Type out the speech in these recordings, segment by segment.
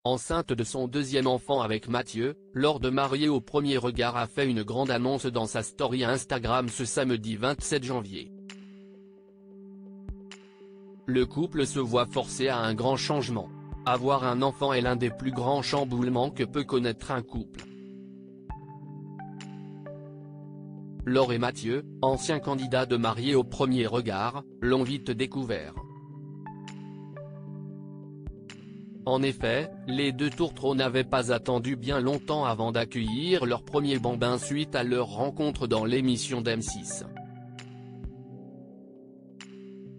enceinte de son deuxième enfant avec Mathieu, Laure de Mariée au premier regard a fait une grande annonce dans sa story Instagram ce samedi 27 janvier. Le couple se voit forcé à un grand changement. Avoir un enfant est l'un des plus grands chamboulements que peut connaître un couple. Laure et Mathieu, anciens candidats de Mariée au premier regard, l'ont vite découvert. En effet, les deux tourtereaux n'avaient pas attendu bien longtemps avant d'accueillir leur premier bambin suite à leur rencontre dans l'émission d'M6.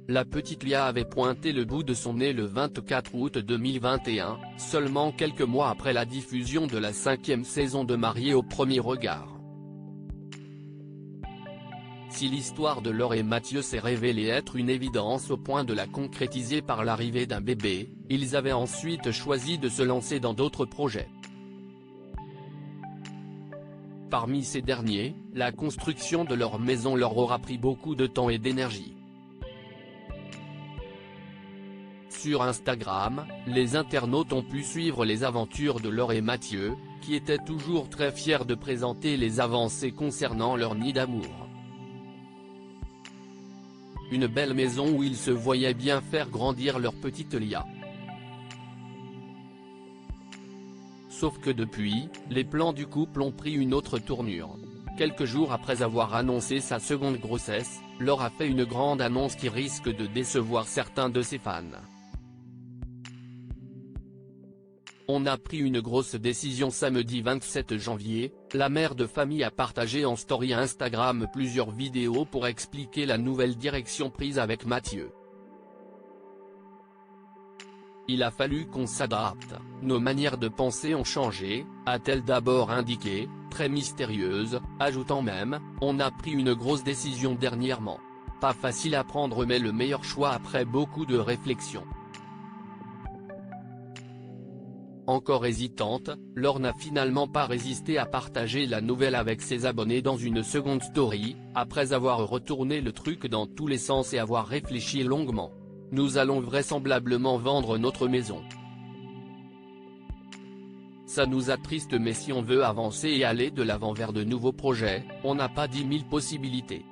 La petite Lia avait pointé le bout de son nez le 24 août 2021, seulement quelques mois après la diffusion de la 5e saison de Mariée au premier regard. Si l'histoire de Laure et Mathieu s'est révélée être une évidence au point de la concrétiser par l'arrivée d'un bébé, ils avaient ensuite choisi de se lancer dans d'autres projets. Parmi ces derniers, la construction de leur maison leur aura pris beaucoup de temps et d'énergie. Sur Instagram, les internautes ont pu suivre les aventures de Laure et Mathieu, qui étaient toujours très fiers de présenter les avancées concernant leur nid d'amour. Une belle maison où ils se voyaient bien faire grandir leur petite Lia. Sauf que depuis, les plans du couple ont pris une autre tournure. Quelques jours après avoir annoncé sa seconde grossesse, Laure a fait une grande annonce qui risque de décevoir certains de ses fans. On a pris une grosse décision samedi 27 janvier, la mère de famille a partagé en story Instagram plusieurs vidéos pour expliquer la nouvelle direction prise avec Mathieu. Il a fallu qu'on s'adapte, nos manières de penser ont changé, a-t-elle d'abord indiqué, très mystérieuse, ajoutant même, on a pris une grosse décision dernièrement. Pas facile à prendre mais le meilleur choix après beaucoup de réflexion. Encore hésitante, Laure n'a finalement pas résisté à partager la nouvelle avec ses abonnés dans une seconde story, après avoir retourné le truc dans tous les sens et avoir réfléchi longuement. Nous allons vraisemblablement vendre notre maison. Ça nous attriste mais si on veut avancer et aller de l'avant vers de nouveaux projets, on n'a pas 10 000 possibilités.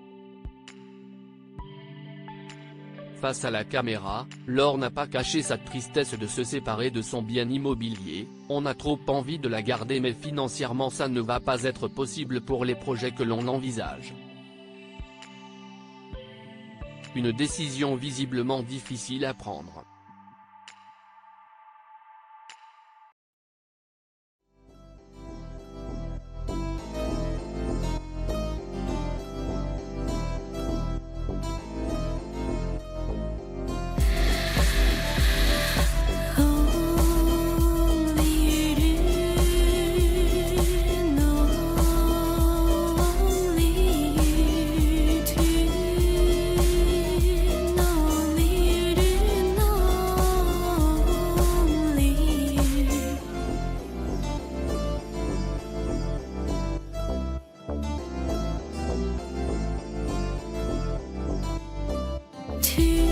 Face à la caméra, Laure n'a pas caché sa tristesse de se séparer de son bien immobilier, on a trop envie de la garder mais financièrement ça ne va pas être possible pour les projets que l'on envisage. Une décision visiblement difficile à prendre. To